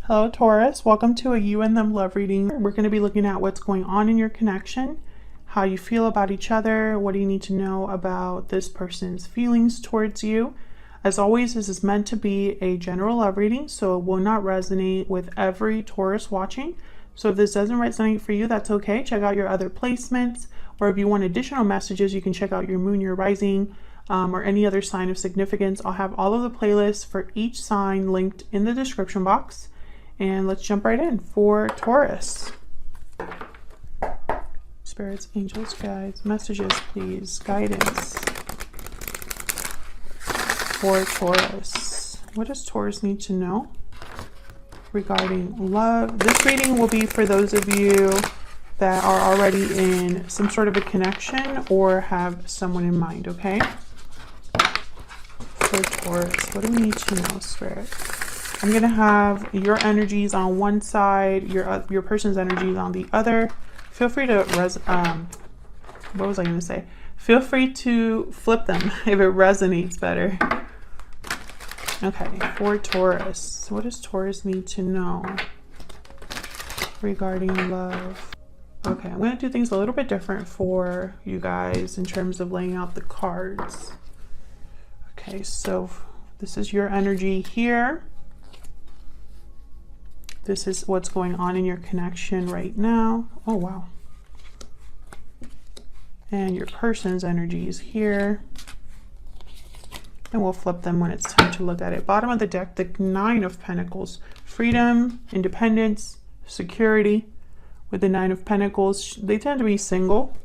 Hello Taurus, welcome to a you and them love reading. We're going to be looking at what's going on in your connection, how you feel about each other, what do you need to know about this person's feelings towards you. As always, this is meant to be a general love reading, so it will not resonate with every Taurus watching. So if this doesn't resonate for you, that's okay. Check out your other placements, or if you want additional messages, you can check out your moon, your rising, or any other sign of significance. I'll have all of the playlists for each sign linked in the description box. And let's jump right in for Taurus. Spirits, angels, guides, messages, please, guidance for Taurus. What does Taurus need to know regarding love? This reading will be for those of you that are already in some sort of a connection or have someone in mind, okay? For Taurus, what do we need to know, Spirit? I'm going to have your energies on one side, your person's energies on the other. Feel free to, what was I going to say? Feel free to flip them if it resonates better. Okay, for Taurus, what does Taurus need to know regarding love? Okay, I'm going to do things a little bit different for you guys in terms of laying out the cards. Okay, so this is your energy here. This is what's going on in your connection right now. Oh, wow. And your person's energy is here. And we'll flip them when it's time to look at it. Bottom of the deck, the Nine of Pentacles. Freedom, independence, security. With the Nine of Pentacles, they tend to be single,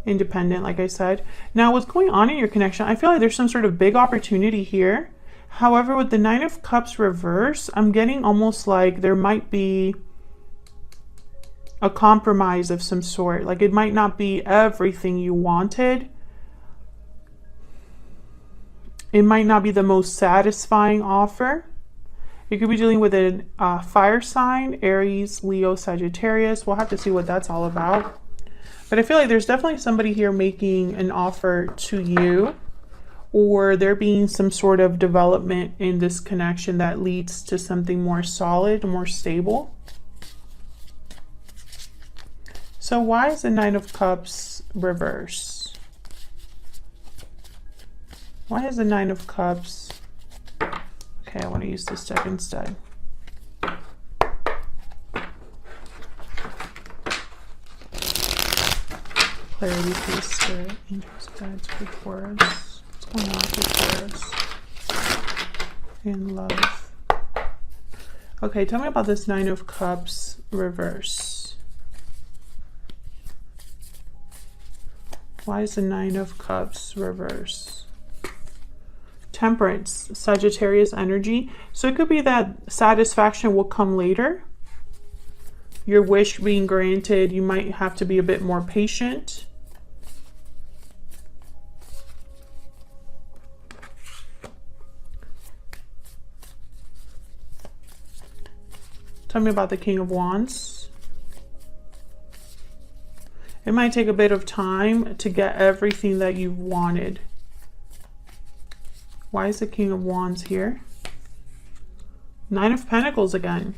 independent, like I said. Now, what's going on in your connection? I feel like there's some sort of big opportunity here. However, with the Nine of Cups reverse, I'm getting almost like there might be a compromise of some sort. Like it might not be everything you wanted. It might not be the most satisfying offer. You could be dealing with a fire sign, Aries, Leo, Sagittarius. We'll have to see what that's all about. But I feel like there's definitely somebody here making an offer to you, or there being some sort of development in this connection that leads to something more solid, more stable. So why is the Nine of Cups reverse? Why is the Nine of Cups? Okay, I want to use this deck instead. Clarity, please, Spirit, angels, guides for Taurus. What's going on for Taurus in love? Okay, tell me about this Nine of Cups reverse. Why is the Nine of Cups reverse? Temperance, Sagittarius energy. So it could be that satisfaction will come later. Your wish being granted, you might have to be a bit more patient. Tell me about the King of Wands. It might take a bit of time to get everything that you've wanted. Why is the King of Wands here? Nine of Pentacles again.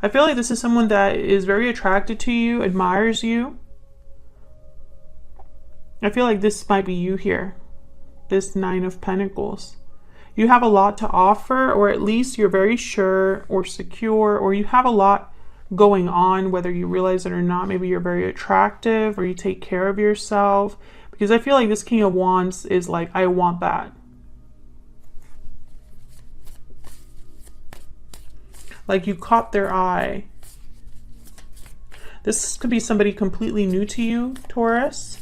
I feel like this is someone that is very attracted to you, admires you. I feel like this might be you here. This Nine of Pentacles. You have a lot to offer, or at least you're very sure or secure, or you have a lot going on, whether you realize it or not. Maybe you're very attractive, or you take care of yourself. Because I feel like this King of Wands is like, I want that. Like you caught their eye. This could be somebody completely new to you, Taurus.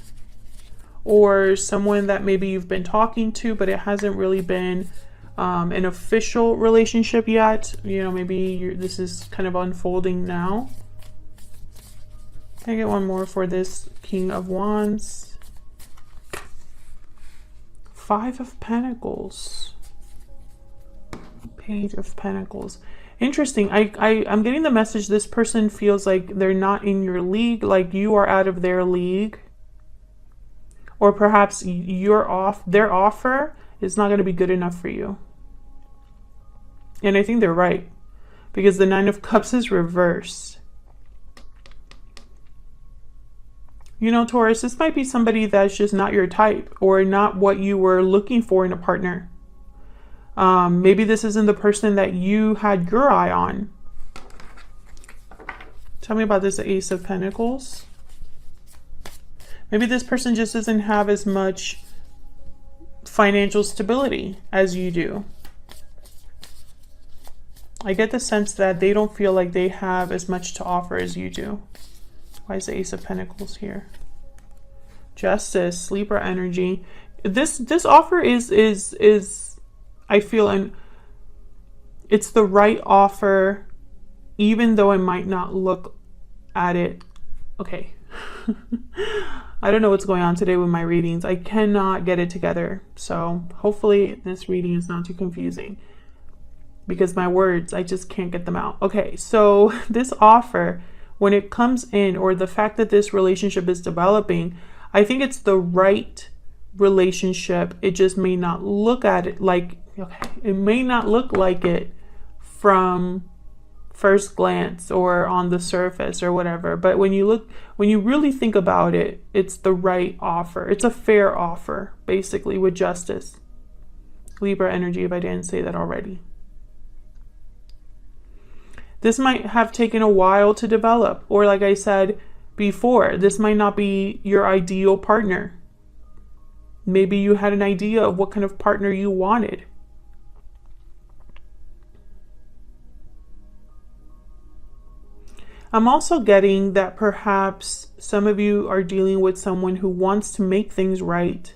Or someone that maybe you've been talking to, but it hasn't really been an official relationship yet. You know, maybe this is kind of unfolding now. Can I get one more for this King of Wands? Five of Pentacles. Page of Pentacles. Interesting. I'm getting the message this person feels like they're not in your league, like you are out of their league. Or perhaps their offer is not going to be good enough for you. And I think they're right. because the Nine of Cups is reversed. You know, Taurus, this might be somebody that's just not your type or not what you were looking for in a partner. Maybe this isn't the person that you had your eye on. Tell me about this Ace of Pentacles. Maybe this person just doesn't have as much financial stability as you do. I get the sense that they don't feel like they have as much to offer as you do. Why is the Ace of Pentacles here? Justice, Libra energy. This offer is I feel, and it's the right offer, even though it might not look at it. Okay. I don't know what's going on today with my readings. I cannot get it together. So hopefully this reading is not too confusing, because my words, I just can't get them out. Okay, so this offer, when it comes in, or the fact that this relationship is developing, I think it's the right relationship. It just may not look at it like, okay, it may not look like it from first glance or on the surface or whatever, but when you really think about it, it's the right offer. It's a fair offer, basically, with justice. Libra energy, if I didn't say that already. This might have taken a while to develop, or like I said before, this might not be your ideal partner. Maybe you had an idea of what kind of partner you wanted. I'm also getting that perhaps some of you are dealing with someone who wants to make things right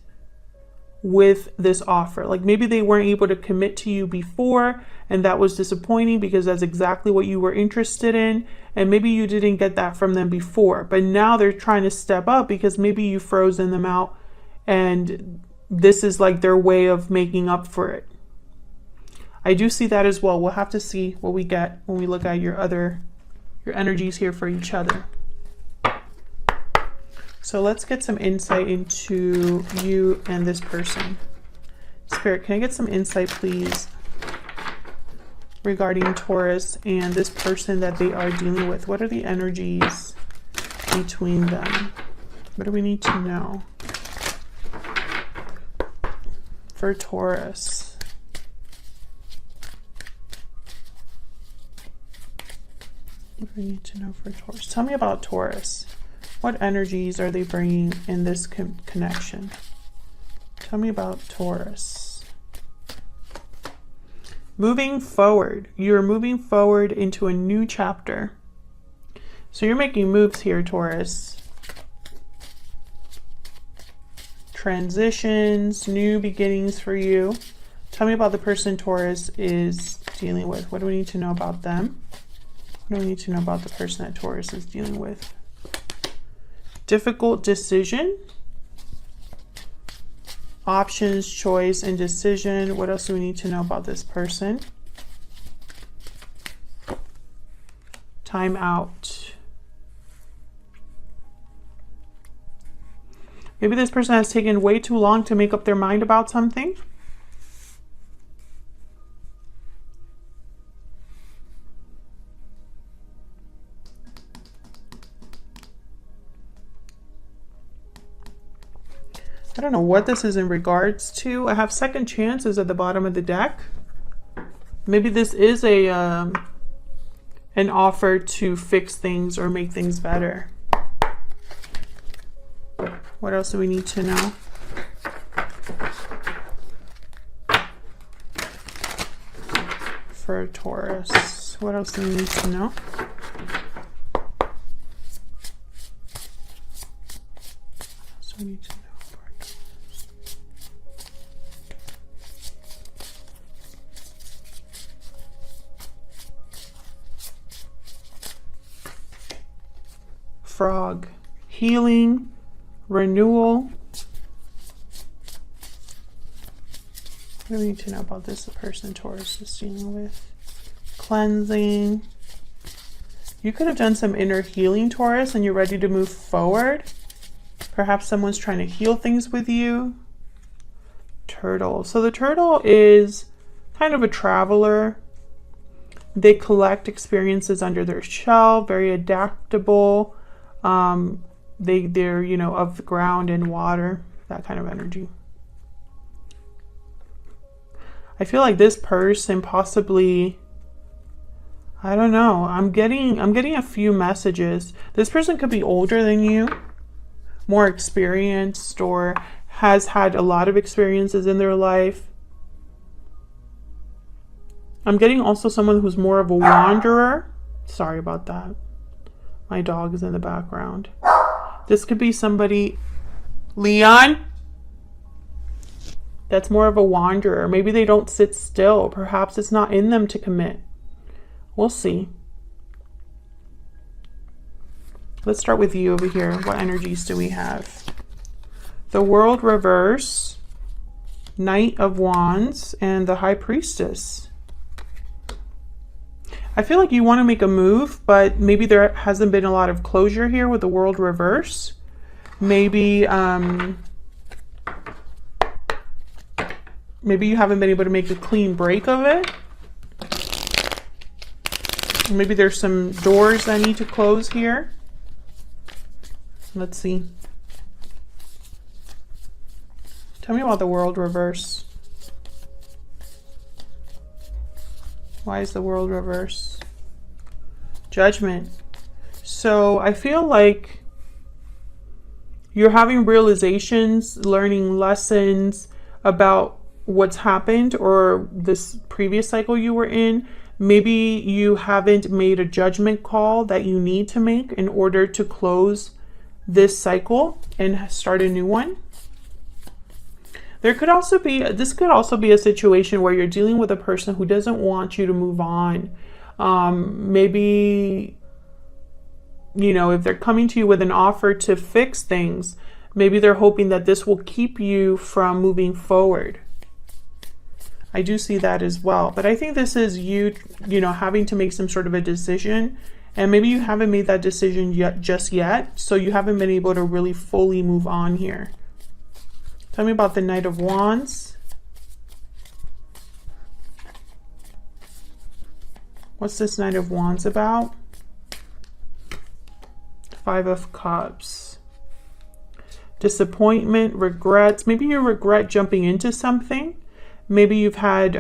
with this offer. Like maybe they weren't able to commit to you before, and that was disappointing because that's exactly what you were interested in. And maybe you didn't get that from them before, but now they're trying to step up because maybe you've frozen them out, and this is like their way of making up for it. I do see that as well. We'll have to see what we get when we look at your energies here for each other. So let's get some insight into you and this person. Spirit, can I get some insight, please, regarding Taurus and this person that they are dealing with? What are the energies between them? What do we need to know for Taurus? What do we need to know for Taurus? Tell me about Taurus. What energies are they bringing in this connection? Tell me about Taurus. Moving forward. You're moving forward into a new chapter. So you're making moves here, Taurus. Transitions, new beginnings for you. Tell me about the person Taurus is dealing with. What do we need to know about them? What do we need to know about the person that Taurus is dealing with? Difficult decision. Options, choice, and decision. What else do we need to know about this person? Time out. Maybe this person has taken way too long to make up their mind about something. I don't know what this is in regards to. I have second chances at the bottom of the deck. Maybe this is a an offer to fix things or make things better. What else do we need to know? For Taurus, what else do we need to know? So we need to know. Frog, healing, renewal. What do we need to know about this? The person Taurus is dealing with. Cleansing. You could have done some inner healing, Taurus, and you're ready to move forward. Perhaps someone's trying to heal things with you. Turtle. So the turtle is kind of a traveler. They collect experiences under their shell, very adaptable. They're, you know, of the ground and water, that kind of energy. I feel like this person possibly, I don't know, I'm getting a few messages. This person could be older than you, more experienced, or has had a lot of experiences in their life. I'm getting also someone who's more of a wanderer. Sorry about that. My dog is in the background. This could be somebody, Leon, that's more of a wanderer. Maybe they don't sit still. Perhaps it's not in them to commit. We'll see. Let's start with you over here. What energies do we have? The World reverse, Knight of Wands, and the High Priestess. I feel like you want to make a move, but maybe there hasn't been a lot of closure here with the World reverse. Maybe maybe you haven't been able to make a clean break of it. Maybe there's some doors that need to close here. Let's see. Tell me about the World reverse. Why is the World reverse? Judgment. So I feel like you're having realizations, learning lessons about what's happened or this previous cycle you were in. Maybe you haven't made a judgment call that you need to make in order to close this cycle and start a new one. There could also be, this could also be a situation where you're dealing with a person who doesn't want you to move on. Maybe, you know, if they're coming to you with an offer to fix things, maybe they're hoping that this will keep you from moving forward. I do see that as well. But I think this is you know, having to make some sort of a decision. And maybe you haven't made that decision just yet. So you haven't been able to really fully move on here. Tell me about the Knight of Wands. What's this Knight of Wands about? Five of Cups. Disappointment, regrets. Maybe you regret jumping into something. Maybe you've had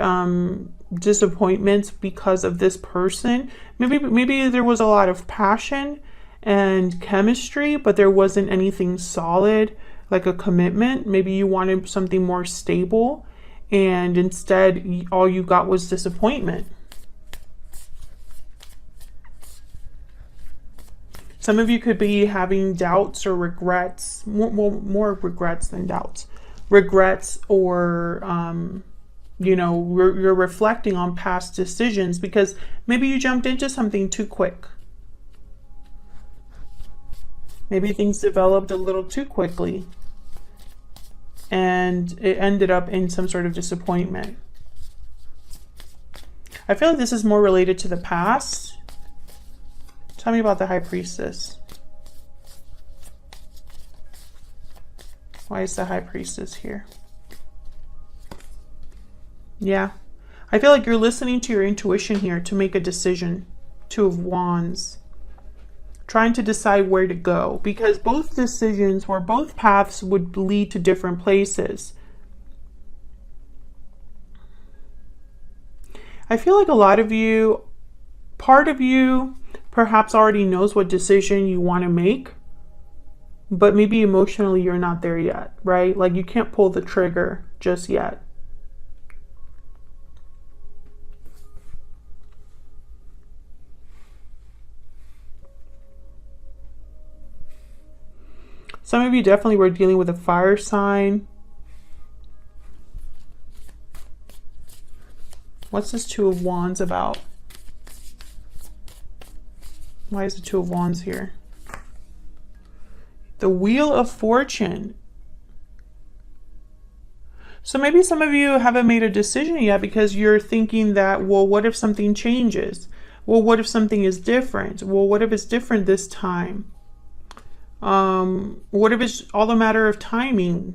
disappointments because of this person. Maybe there was a lot of passion and chemistry, but there wasn't anything solid, like a commitment. Maybe you wanted something more stable, and instead all you got was disappointment. Some of you could be having doubts or regrets, more regrets than doubts. Regrets, or you know, you're reflecting on past decisions because maybe you jumped into something too quick. Maybe things developed a little too quickly and it ended up in some sort of disappointment. I feel like this is more related to the past. Tell me about the High Priestess. Why is the High Priestess here? Yeah, I feel like you're listening to your intuition here to make a decision. Two of Wands. Trying to decide where to go, because both decisions or both paths would lead to different places. I feel like a lot of you, part of you perhaps already knows what decision you want to make, but maybe emotionally you're not there yet, right? Like you can't pull the trigger just yet. Some of you definitely were dealing with a fire sign. What's this Two of Wands about? Why is the Two of Wands here? The Wheel of Fortune. So maybe some of you haven't made a decision yet because you're thinking that, well, what if something changes? Well, what if something is different? Well, what if it's different this time? What if it's all a matter of timing?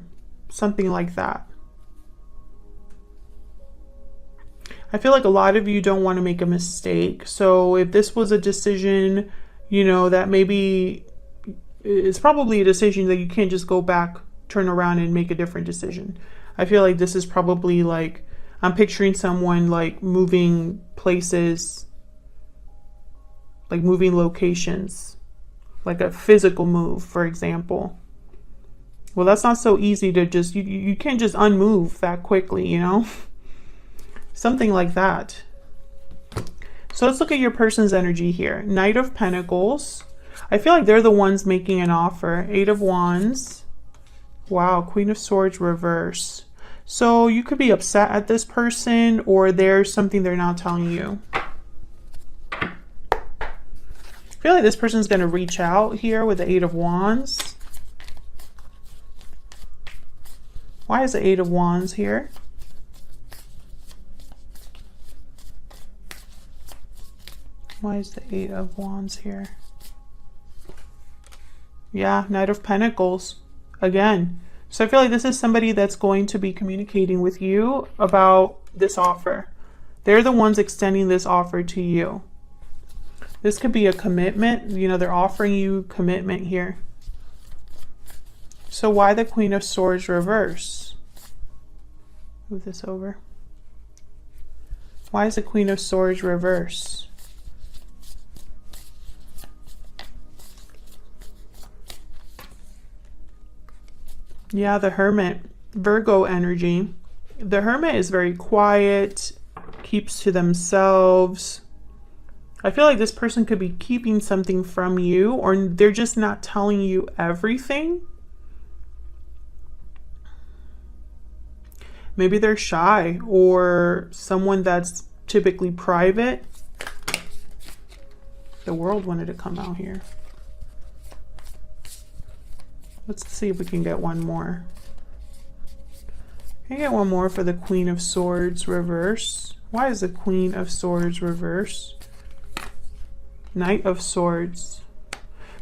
Something like that. I feel like a lot of you don't want to make a mistake. So if this was a decision, you know, that maybe it's probably a decision that you can't just go back, turn around and make a different decision. I feel like this is probably like, I'm picturing someone like moving places, like moving locations, like a physical move, for example. Well, that's not so easy to just, you can't just unmove that quickly, you know? Something like that. So let's look at your person's energy here. Knight of Pentacles. I feel like they're the ones making an offer. 8 of Wands. Wow, Queen of Swords reverse. So you could be upset at this person, or there's something they're not telling you. I feel like this person's going to reach out here with the 8 of Wands. Why is the 8 of Wands here? Why is the 8 of Wands here? Yeah, Knight of Pentacles again. So I feel like this is somebody that's going to be communicating with you about this offer. They're the ones extending this offer to you. This could be a commitment. You know, they're offering you commitment here. So why the Queen of Swords reverse? Move this over. Why is the Queen of Swords reverse? Yeah, the Hermit, Virgo energy. The Hermit is very quiet, keeps to themselves. I feel like this person could be keeping something from you, or they're just not telling you everything. Maybe they're shy, or someone that's typically private. The World wanted to come out here. Let's see if we can get one more. Can I get one more for the Queen of Swords reverse? Why is the Queen of Swords reverse? Knight of Swords.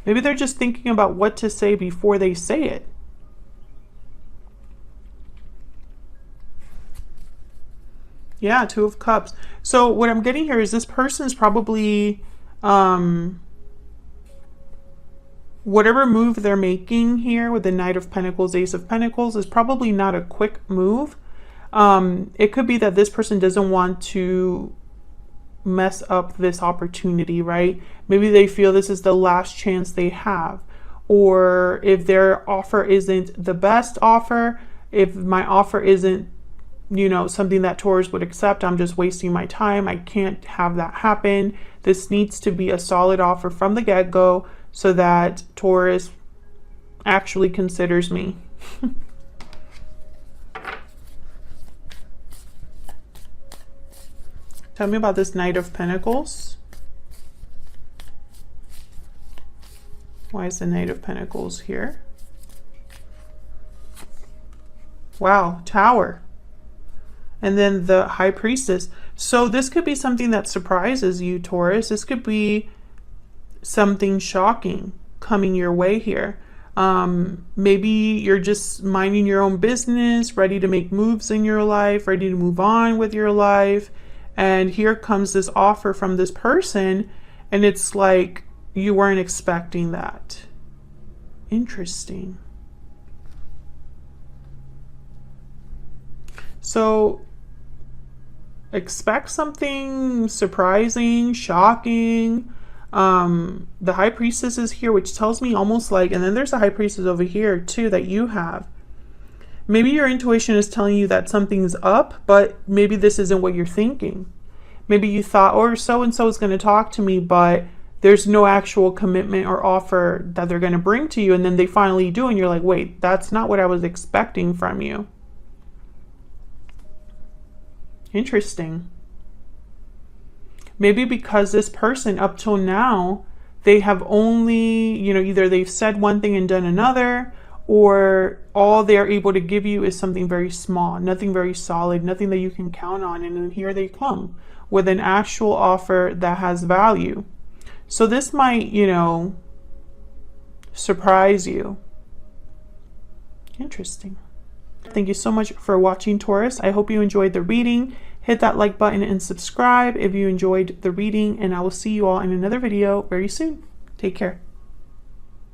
Maybe they're just thinking about what to say before they say it. Yeah, 2 of Cups. So what I'm getting here is this person's probably whatever move they're making here with the Knight of Pentacles, Ace of Pentacles is probably not a quick move. It could be that this person doesn't want to mess up this opportunity, right? Maybe they feel this is the last chance they have. Or if their offer isn't the best offer, if my offer isn't, you know, something that Taurus would accept, I'm just wasting my time. I can't have that happen. This needs to be a solid offer from the get-go, so that Taurus actually considers me. Tell me about this Knight of Pentacles. Why is the Knight of Pentacles here? Wow, Tower. And then the High Priestess. So this could be something that surprises you, Taurus. This could be something shocking coming your way here. Maybe you're just minding your own business, ready to make moves in your life, ready to move on with your life. And here comes this offer from this person, and it's like you weren't expecting that. Interesting. So expect something surprising, shocking. The High Priestess is here, which tells me almost like, and then there's a High Priestess over here too that you have. Maybe your intuition is telling you that something's up, but maybe this isn't what you're thinking. Maybe you thought, or so-and-so is going to talk to me, but there's no actual commitment or offer that they're going to bring to you. And then they finally do. And you're like, wait, that's not what I was expecting from you. Interesting. Maybe because this person up till now, they have only, you know, either they've said one thing and done another, or all they're able to give you is something very small, nothing very solid, nothing that you can count on. And then here they come with an actual offer that has value. So this might, you know, surprise you. Interesting. Thank you so much for watching, Taurus. I hope you enjoyed the reading. Hit that like button and subscribe if you enjoyed the reading, and I will see you all in another video very soon. Take care.